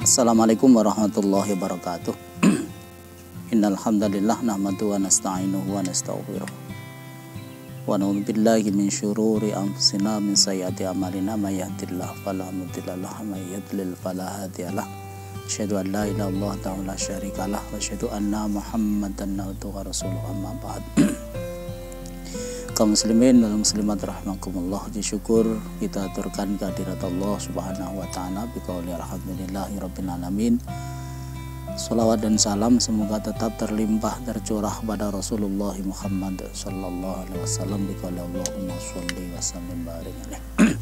Assalamualaikum warahmatullahi wabarakatuh. Innal hamdalillah nahmaduhu wa nasta'inuhu wa nastaghfiruh. Wa na'udzu billahi min syururi anfusina min sayyiati a'malina may yahdihillahu fala mudilla lahu wa may yudlil fala hadiyalah. Asyhadu an la ilaha illallah wa la syarikalah wa asyhadu anna Muhammadan abduhu wa rasuluhu amma ba'd. Kaum muslimin dan muslimat rahimakumullah, syukur kita aturkan kehadirat Allah Subhanahu wa taala biqauli alhamdulillahi rabbil alamin. Salawat dan salam semoga tetap terlimpah tercurah pada Rasulullah Muhammad sallallahu alaihi wasallam biqauli Allahumma shalli wa sallim barik alaihi.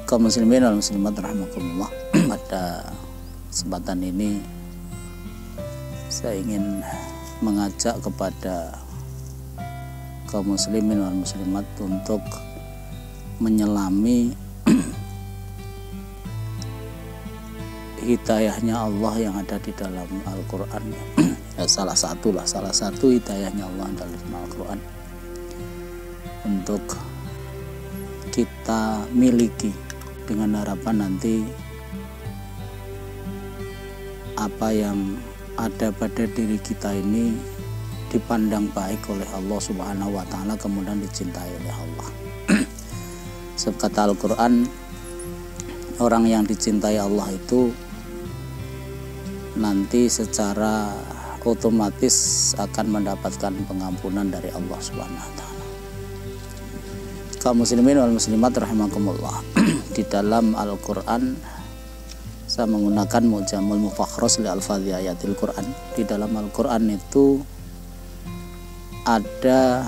Kaum muslimin dan muslimat rahimakumullah, pada kesempatan ini saya ingin mengajak kepada kaum muslimin dan muslimat untuk menyelami hidayahnya Allah yang ada di dalam Al-Quran. Salah satu hidayahnya Allah dalam Al-Quran untuk kita miliki, dengan harapan nanti apa yang ada pada diri kita ini dipandang baik oleh Allah Subhanahu wa taala, kemudian dicintai oleh Allah. Sebab kata Al-Quran, orang yang dicintai Allah itu nanti secara otomatis akan mendapatkan pengampunan dari Allah Subhanahu wa taala. Kaum muslimin wal muslimat rahimakumullah, di dalam Al-Quran saya menggunakan Mu'jamul Mufakhras li Alfadhi Ayatil Quran. Di dalam Al-Quran itu ada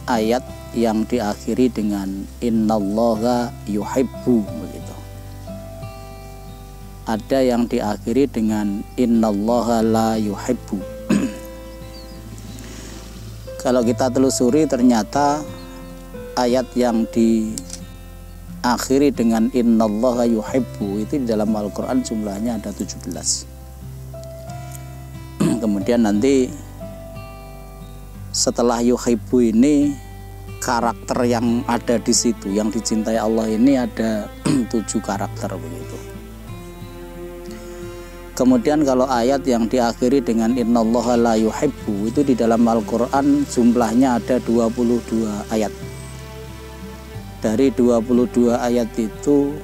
ayat yang diakhiri dengan innallaha yuhibbu, begitu. Ada yang diakhiri dengan innallaha la yuhibbu. Kalau kita telusuri, ternyata ayat yang diakhiri dengan innallaha yuhibbu itu di dalam Al-Quran jumlahnya ada 17. Kemudian nanti setelah yuhibbu ini, karakter yang ada di situ, yang dicintai Allah ini ada 7 karakter, begitu. Kemudian kalau ayat yang diakhiri dengan innallaha la yuhibbu itu di dalam Al-Quran jumlahnya ada 22 ayat. Dari 22 ayat itu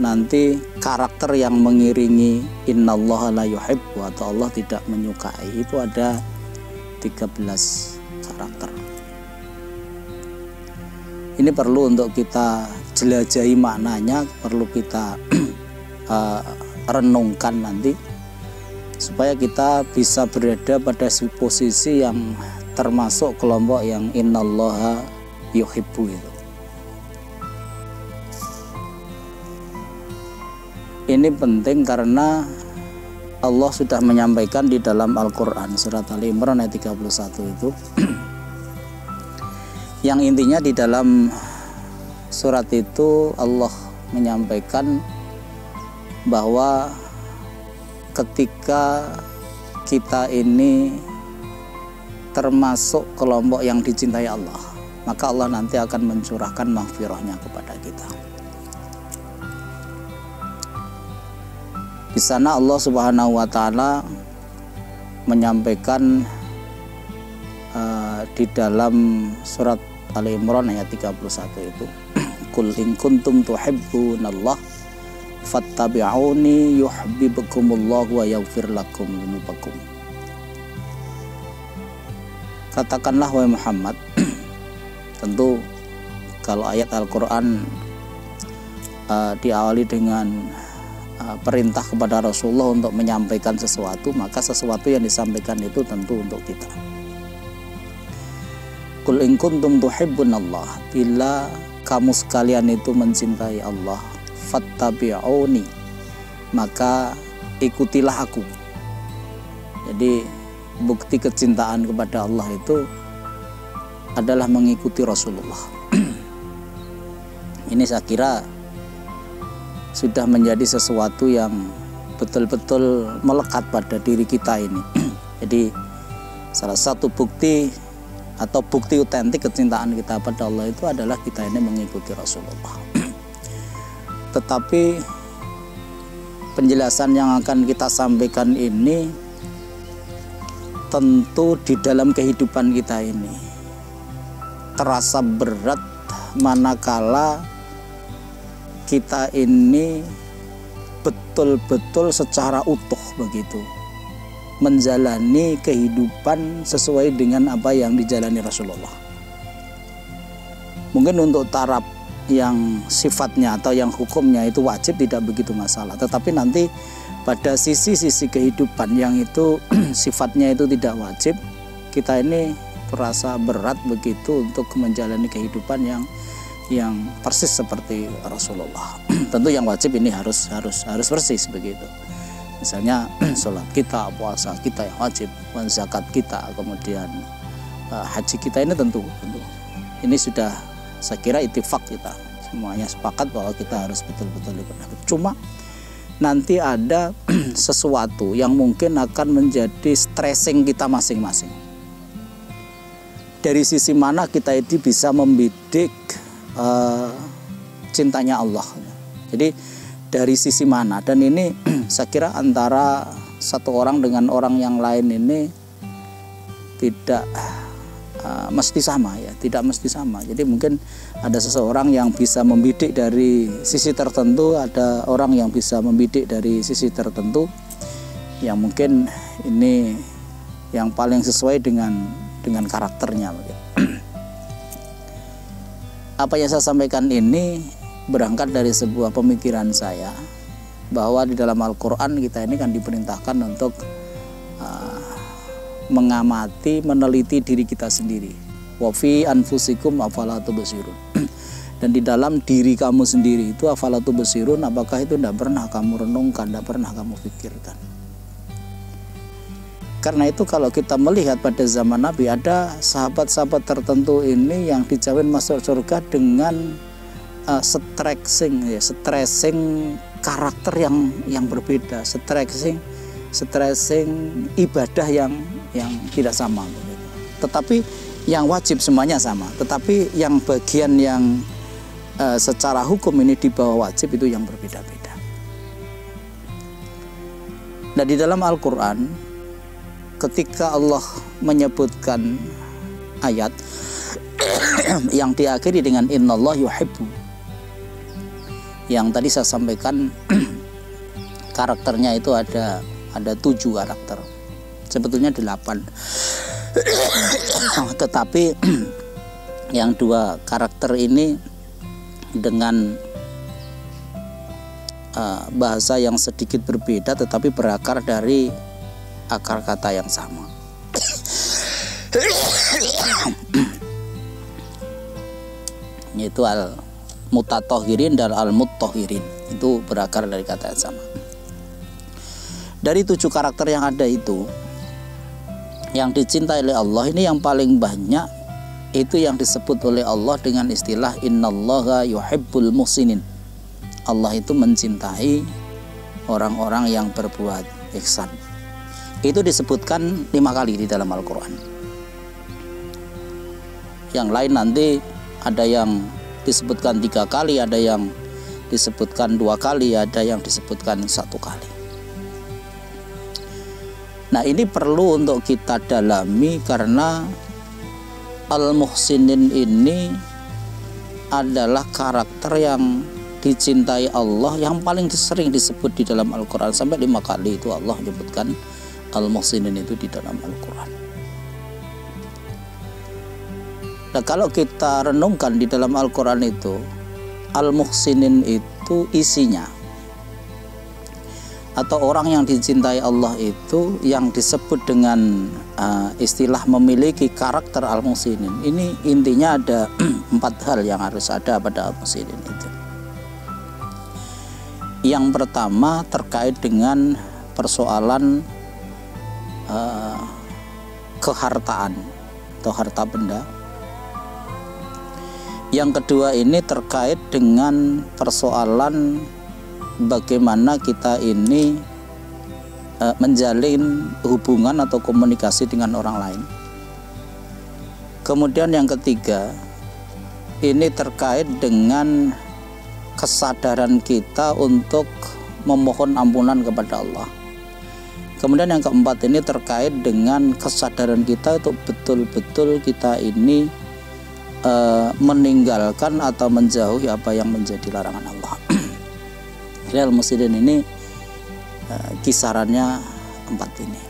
nanti karakter yang mengiringi innallaha la yuhibbu atau Allah tidak menyukai itu ada 13 karakter. Ini perlu untuk kita jelajahi maknanya, perlu kita renungkan nanti supaya kita bisa berada pada posisi yang termasuk kelompok yang innallaha yuhibbu itu. Ini penting karena Allah sudah menyampaikan di dalam Al-Quran surat Ali Imran ayat 31 itu yang intinya di dalam surat itu Allah menyampaikan bahwa ketika kita ini termasuk kelompok yang dicintai Allah, maka Allah nanti akan mencurahkan maghfirahnya kepada kita. Di sana Allah Subhanahu wa taala menyampaikan di dalam surat Ali Imran ayat 31 itu, Qul in kuntum tuhibbunallah fattabi'uni yuhibbukumullah wa yaghfir lakum dzunubakum. Katakanlah wahai Muhammad, tentu kalau ayat Al-Quran diawali dengan perintah kepada Rasulullah untuk menyampaikan sesuatu, maka sesuatu yang disampaikan itu tentu untuk kita. Qul in kuntum tuhibbunallah, bila kamu sekalian itu mencintai Allah, fattabi'uni, maka ikutilah aku. Jadi bukti kecintaan kepada Allah itu adalah mengikuti Rasulullah. Ini saya kira sudah menjadi sesuatu yang betul-betul melekat pada diri kita ini. Jadi salah satu bukti atau bukti otentik kecintaan kita pada Allah itu adalah kita ini mengikuti Rasulullah. Tetapi penjelasan yang akan kita sampaikan ini tentu di dalam kehidupan kita ini terasa berat manakala kita ini betul-betul secara utuh begitu menjalani kehidupan sesuai dengan apa yang dijalani Rasulullah. Mungkin untuk taraf yang sifatnya atau yang hukumnya itu wajib tidak begitu masalah, tetapi nanti pada sisi-sisi kehidupan yang itu sifatnya itu tidak wajib, kita ini terasa berat begitu untuk menjalani kehidupan yang persis seperti Rasulullah. Tentu yang wajib ini harus persis begitu. Misalnya sholat kita, puasa kita yang wajib, zakat kita, kemudian haji kita ini tentu ini sudah saya kira ittifaq kita semuanya sepakat bahwa kita harus betul-betul ikut. Cuma nanti ada sesuatu yang mungkin akan menjadi stressing kita masing-masing. Dari sisi mana kita itu bisa membidik cintanya Allah. Jadi dari sisi mana, dan ini saya kira antara satu orang dengan orang yang lain ini tidak mesti sama ya, tidak mesti sama. Jadi mungkin ada seseorang yang bisa membidik dari sisi tertentu, ada orang yang bisa membidik dari sisi tertentu yang mungkin ini yang paling sesuai dengan karakternya. Apa yang saya sampaikan ini berangkat dari sebuah pemikiran saya bahwa di dalam Al-Quran kita ini kan diperintahkan untuk mengamati, meneliti diri kita sendiri. Wa fi anfusikum afala tubsirun. Dan di dalam diri kamu sendiri itu afala tubsirun, apakah itu tidak pernah kamu renungkan, tidak pernah kamu pikirkan. Karena itu kalau kita melihat pada zaman Nabi, ada sahabat-sahabat tertentu ini yang dijamin masuk surga dengan stressing karakter yang berbeda, stressing ibadah yang tidak sama. Tetapi yang wajib semuanya sama, tetapi yang bagian yang secara hukum ini di bawah wajib itu yang berbeda-beda. Nah, di dalam Al-Quran ketika Allah menyebutkan ayat yang diakhiri dengan innallaha yuhibbu, yang tadi saya sampaikan karakternya itu ada 7 karakter, sebetulnya 8 tetapi yang 2 karakter ini dengan bahasa yang sedikit berbeda tetapi berakar dari akar kata yang sama. Yaitu al-mutatahhirin dan al-muttahhirin, itu berakar dari kata yang sama. Dari 7 karakter yang ada itu, yang dicintai oleh Allah ini yang paling banyak itu yang disebut oleh Allah dengan istilah innallaha yuhibbul muhsinin. Allah itu mencintai orang-orang yang berbuat ihsan. Itu disebutkan 5 kali di dalam Al-Quran. Yang lain nanti ada yang disebutkan 3 kali, ada yang disebutkan 2 kali, ada yang disebutkan 1 kali. Nah, ini perlu untuk kita dalami karena al-muhsinin ini adalah karakter yang dicintai Allah yang paling sering disebut di dalam Al-Quran. Sampai 5 kali itu Allah menyebutkan al-muhsinin itu di dalam Al-Quran. Nah, kalau kita renungkan di dalam Al-Quran itu, al-muhsinin itu isinya, atau orang yang dicintai Allah itu yang disebut dengan istilah memiliki karakter al-muhsinin. Ini intinya ada 4 hal yang harus ada pada al-muhsinin itu. Yang pertama terkait dengan persoalan kehartaan atau harta benda. Yang kedua ini terkait dengan persoalan bagaimana kita ini menjalin hubungan atau komunikasi dengan orang lain. Kemudian yang ketiga ini terkait dengan kesadaran kita untuk memohon ampunan kepada Allah. Kemudian yang keempat ini terkait dengan kesadaran kita untuk betul-betul kita ini meninggalkan atau menjauhi apa yang menjadi larangan Allah. Jadi al-muslimin ini kisarannya 4 ini.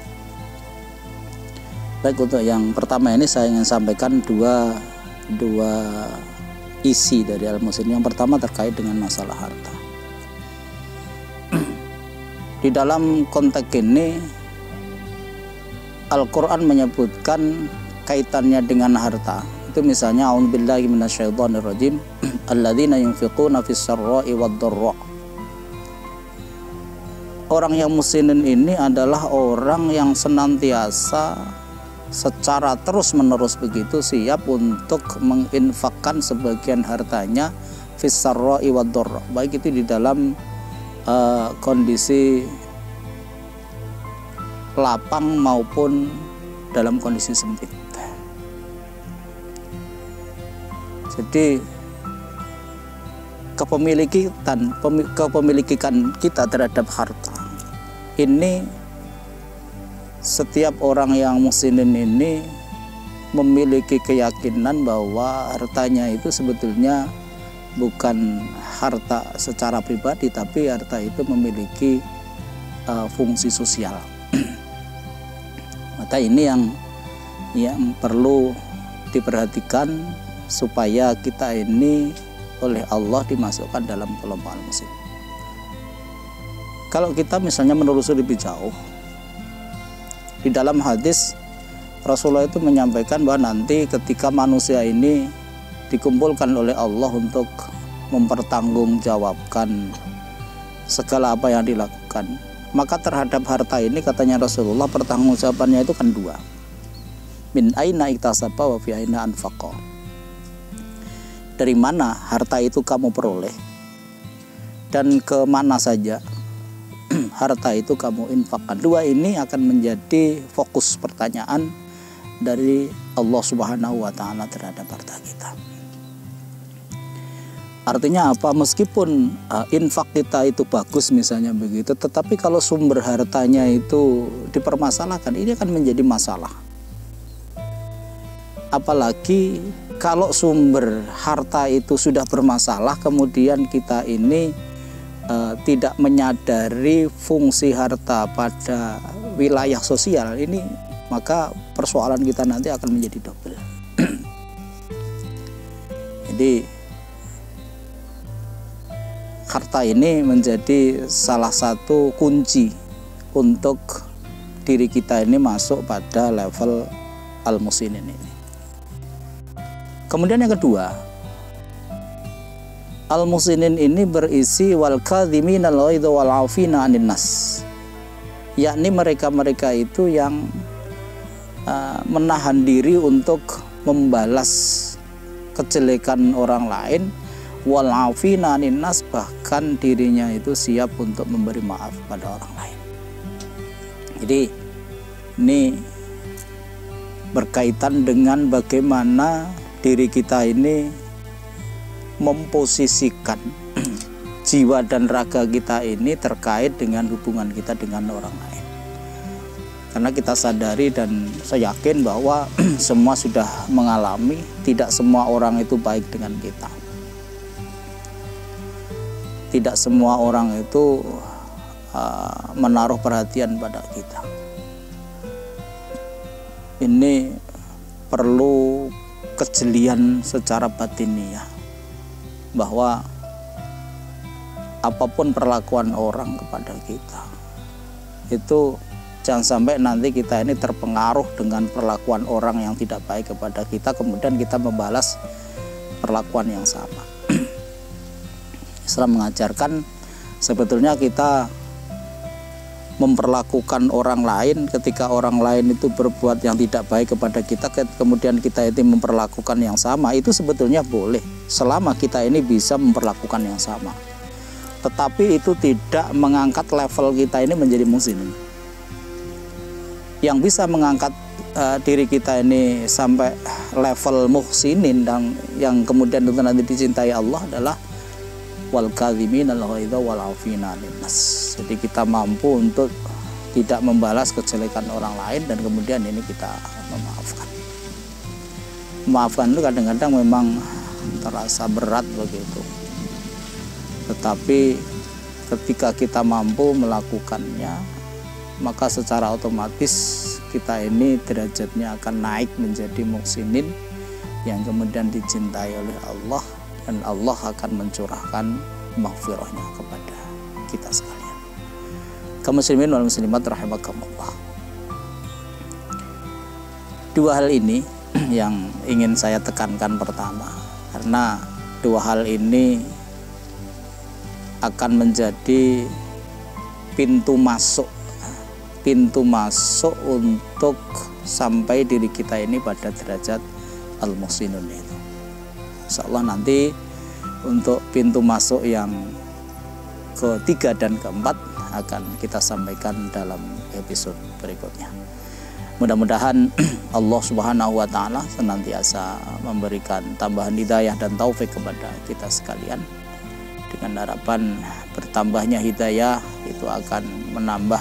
Baik, untuk yang pertama ini saya ingin sampaikan dua isi dari al-muslimin. Yang pertama terkait dengan masalah harta. Di dalam konteks ini Al-Quran menyebutkan kaitannya dengan harta. Itu misalnya a'udzubillahi minasyaitonirrajim alladzina yunfiquna fis-sarra'i wad-dharra. Orang yang muslimin ini adalah orang yang senantiasa secara terus-menerus begitu siap untuk menginfakkan sebagian hartanya fis-sarra'i wad-dharra, baik itu di dalam kondisi lapang maupun dalam kondisi sempit. Jadi kepemilikan kita terhadap harta ini, setiap orang yang muslimin ini memiliki keyakinan bahwa hartanya itu sebetulnya bukan harta secara pribadi, tapi harta itu memiliki fungsi sosial. Maka ini yang perlu diperhatikan supaya kita ini oleh Allah dimasukkan dalam kelompok al-muslim. Kalau kita misalnya menelusuri lebih jauh, di dalam hadis Rasulullah itu menyampaikan bahwa nanti ketika manusia ini dikumpulkan oleh Allah untuk mempertanggungjawabkan segala apa yang dilakukan, maka terhadap harta ini katanya Rasulullah pertanggungjawabannya itu kan 2. Min aina iktasaba wa fi aina anfaqa. Dari mana harta itu kamu peroleh dan ke mana saja harta itu kamu infakkan. 2 ini akan menjadi fokus pertanyaan dari Allah Subhanahu wa taala terhadap harta kita. Artinya apa? Meskipun infak kita itu bagus misalnya begitu, tetapi kalau sumber hartanya itu dipermasalahkan, ini akan menjadi masalah. Apalagi kalau sumber harta itu sudah bermasalah, kemudian kita ini tidak menyadari fungsi harta pada wilayah sosial ini, maka persoalan kita nanti akan menjadi double. Jadi harta ini menjadi salah satu kunci untuk diri kita ini masuk pada level al-muslimin ini. Kemudian yang kedua, al-muslimin ini berisi wal kadhiminal ghaidha wal 'afina 'anil nas, yakni mereka-mereka itu yang menahan diri untuk membalas kejelekan orang lain, wal 'afina 'anil nas, bahkan dirinya itu siap untuk memberi maaf pada orang lain. Jadi ini berkaitan dengan bagaimana diri kita ini memposisikan jiwa dan raga kita ini terkait dengan hubungan kita dengan orang lain. Karena kita sadari dan saya yakin bahwa semua sudah mengalami, tidak semua orang itu baik dengan kita. Tidak semua orang itu menaruh perhatian pada kita. Ini perlu kejelian secara batiniah, bahwa apapun perlakuan orang kepada kita itu jangan sampai nanti kita ini terpengaruh dengan perlakuan orang yang tidak baik kepada kita, kemudian kita membalas perlakuan yang sama. Islam mengajarkan sebetulnya kita memperlakukan orang lain ketika orang lain itu berbuat yang tidak baik kepada kita, kemudian kita itu memperlakukan yang sama, itu sebetulnya boleh selama kita ini bisa memperlakukan yang sama, tetapi itu tidak mengangkat level kita ini menjadi muslim. Yang bisa mengangkat diri kita ini sampai level muhsinin dan yang kemudian itu nanti dicintai Allah adalah wal kadhiminal ghaidha wal 'afina 'anil nas. Jadi kita mampu untuk tidak membalas kejelekan orang lain dan kemudian ini kita memaafkan. Memaafkan itu kadang-kadang memang terasa berat begitu. Tetapi ketika kita mampu melakukannya, maka secara otomatis kita ini derajatnya akan naik menjadi muhsinin yang kemudian dicintai oleh Allah, dan Allah akan mencurahkan maghfirahnya kepada kita sekalian. Kaum muslimin wal muslimat rahimakumullah. Dua hal ini yang ingin saya tekankan pertama, karena dua hal ini akan menjadi pintu masuk untuk sampai diri kita ini pada derajat al-muhsinun itu. Insyaallah nanti untuk pintu masuk yang ketiga dan keempat akan kita sampaikan dalam episode berikutnya. Mudah-mudahan Allah Subhanahu wa taala senantiasa memberikan tambahan hidayah dan taufik kepada kita sekalian. Dengan harapan bertambahnya hidayah itu akan menambah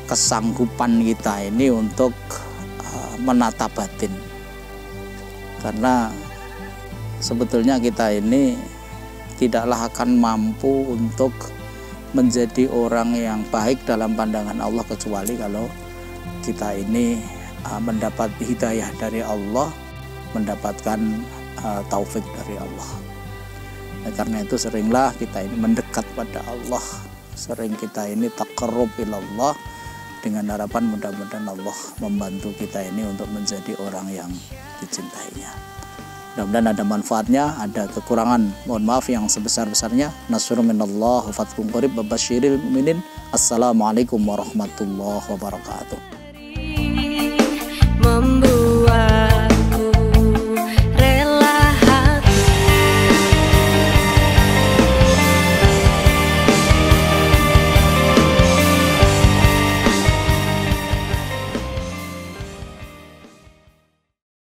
kesanggupan kita ini untuk menata batin. Karena sebetulnya kita ini tidaklah akan mampu untuk menjadi orang yang baik dalam pandangan Allah kecuali kalau kita ini mendapat hidayah dari Allah, mendapatkan taufik dari Allah. Nah, karena itu seringlah kita ini mendekat pada Allah, sering kita ini taqarrub ilallah, dengan harapan mudah-mudahan Allah membantu kita ini untuk menjadi orang yang dicintainya. Mudah-mudahan ada manfaatnya, ada kekurangan, mohon maaf yang sebesar-besarnya. Nasrun minallah wa fathun qarib wa basyiril mu'minin. Assalamualaikum warahmatullahi wabarakatuh.